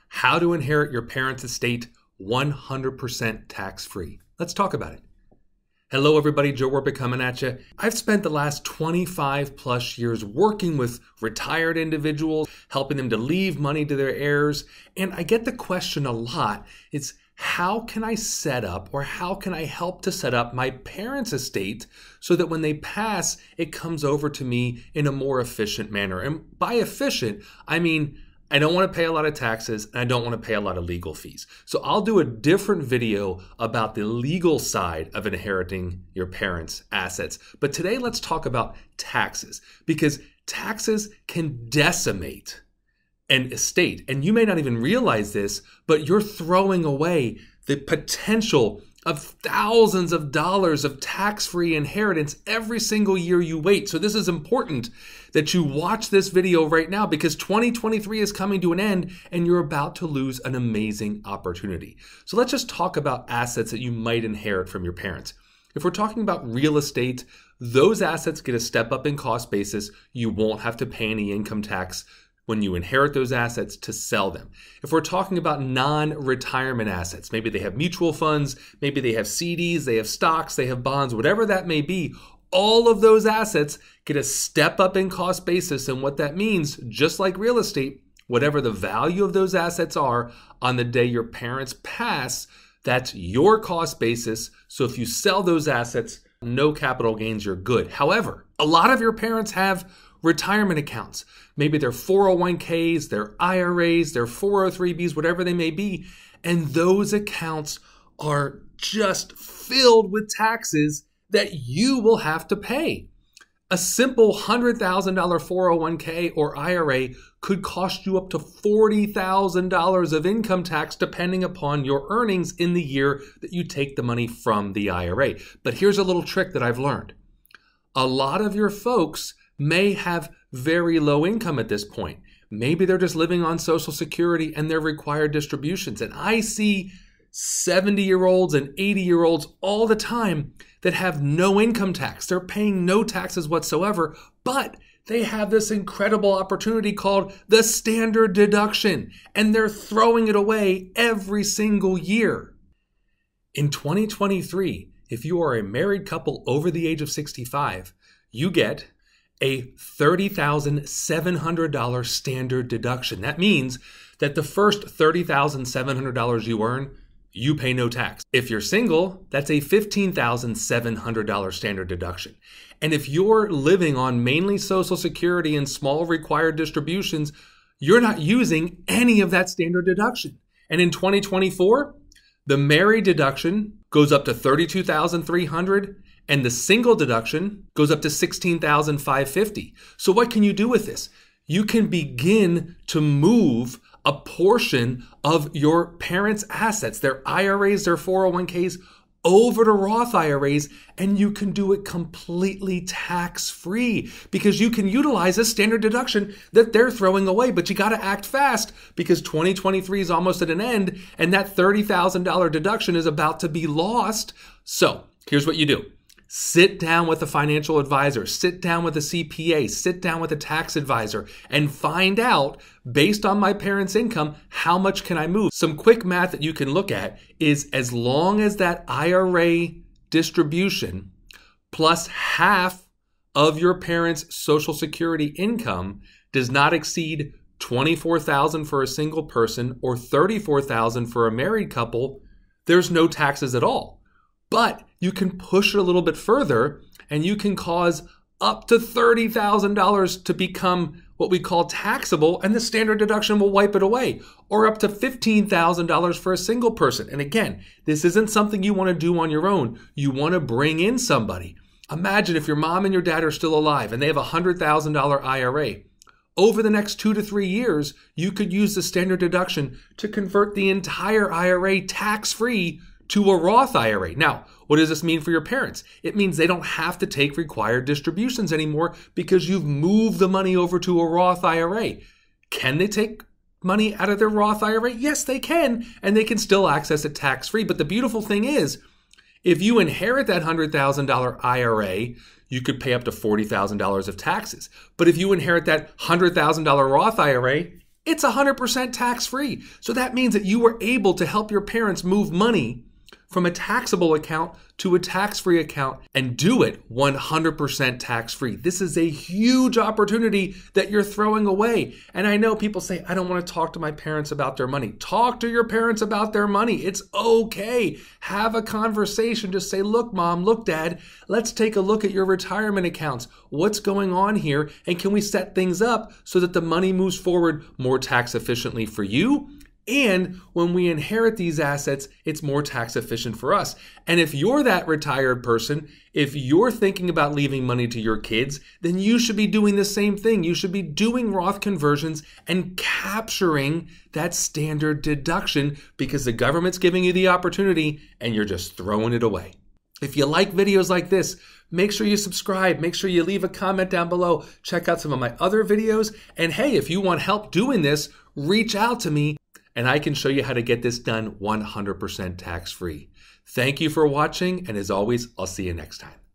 How to inherit your parents' estate 100% tax-free. Let's talk about it. Hello everybody, Joe Werpik coming at you. I've spent the last 25 plus years working with retired individuals, helping them to leave money to their heirs. And I get the question a lot, it's how can I set up or how can I help to set up my parents' estate so that when they pass, it comes over to me in a more efficient manner. And by efficient, I mean, I don't want to pay a lot of taxes and I don't want to pay a lot of legal fees. So I'll do a different video about the legal side of inheriting your parents' assets. But today let's talk about taxes, because taxes can decimate an estate. And you may not even realize this, but you're throwing away the potential of thousands of dollars of tax-free inheritance every single year you wait. So this is important that you watch this video right now, because 2023 is coming to an end and you're about to lose an amazing opportunity. So let's just talk about assets that you might inherit from your parents. If we're talking about real estate, those assets get a step up in cost basis. You won't have to pay any income tax when you inherit those assets to sell them. If we're talking about non-retirement assets, maybe they have mutual funds, maybe they have CDs, they have stocks, they have bonds, whatever that may be, all of those assets get a step up in cost basis. And what that means, just like real estate, whatever the value of those assets are on the day your parents pass, that's your cost basis. So if you sell those assets, no capital gains, you're good. However, a lot of your parents have retirement accounts. Maybe they're 401ks, their IRAs, their 403bs, whatever they may be. And those accounts are just filled with taxes that you will have to pay. A simple $100,000 401k or IRA could cost you up to $40,000 of income tax depending upon your earnings in the year that you take the money from the IRA. But here's a little trick that I've learned. A lot of your folks may have very low income at this point. Maybe they're just living on Social Security and their required distributions. And I see 70-year-olds and 80-year-olds all the time that have no income tax. They're paying no taxes whatsoever, but they have this incredible opportunity called the standard deduction, and they're throwing it away every single year. In 2023, if you are a married couple over the age of 65, you get a $30,700 standard deduction. That means that the first $30,700 you earn, you pay no tax. If you're single, that's a $15,700 standard deduction. And if you're living on mainly Social Security and small required distributions, you're not using any of that standard deduction. And in 2024, the married deduction goes up to $32,300 and the single deduction goes up to $16,550. So what can you do with this? You can begin to move a portion of your parents' assets, their IRAs, their 401ks, over to Roth IRAs, and you can do it completely tax-free because you can utilize a standard deduction that they're throwing away. But you got to act fast because 2023 is almost at an end, and that $30,000 deduction is about to be lost. So here's what you do. Sit down with a financial advisor, sit down with a CPA, sit down with a tax advisor, and find out, based on my parents' income, how much can I move? Some quick math that you can look at is as long as that IRA distribution plus half of your parents' Social Security income does not exceed $24,000 for a single person or $34,000 for a married couple, there's no taxes at all. But you can push it a little bit further and you can cause up to $30,000 to become what we call taxable, and the standard deduction will wipe it away, or up to $15,000 for a single person. And again, this isn't something you want to do on your own. You want to bring in somebody. Imagine if your mom and your dad are still alive and they have a $100,000 IRA. Over the next 2 to 3 years, you could use the standard deduction to convert the entire IRA tax-free to a Roth IRA. Now, what does this mean for your parents? It means they don't have to take required distributions anymore because you've moved the money over to a Roth IRA. Can they take money out of their Roth IRA? Yes, they can, and they can still access it tax-free. But the beautiful thing is, if you inherit that $100,000 IRA, you could pay up to $40,000 of taxes. But if you inherit that $100,000 Roth IRA, it's 100% tax-free. So that means that you were able to help your parents move money from a taxable account to a tax-free account and do it 100% tax-free. This is a huge opportunity that you're throwing away. And I know people say, I don't want to talk to my parents about their money. Talk to your parents about their money. It's okay. Have a conversation. Just say, look, mom, look, dad, let's take a look at your retirement accounts. What's going on here? And can we set things up so that the money moves forward more tax efficiently for you? And when we inherit these assets, it's more tax efficient for us. And if you're that retired person, if you're thinking about leaving money to your kids, then you should be doing the same thing. You should be doing Roth conversions and capturing that standard deduction because the government's giving you the opportunity and you're just throwing it away. If you like videos like this, make sure you subscribe. Make sure you leave a comment down below. Check out some of my other videos. And hey, if you want help doing this, reach out to me and I can show you how to get this done 100% tax-free. Thank you for watching, and as always, I'll see you next time.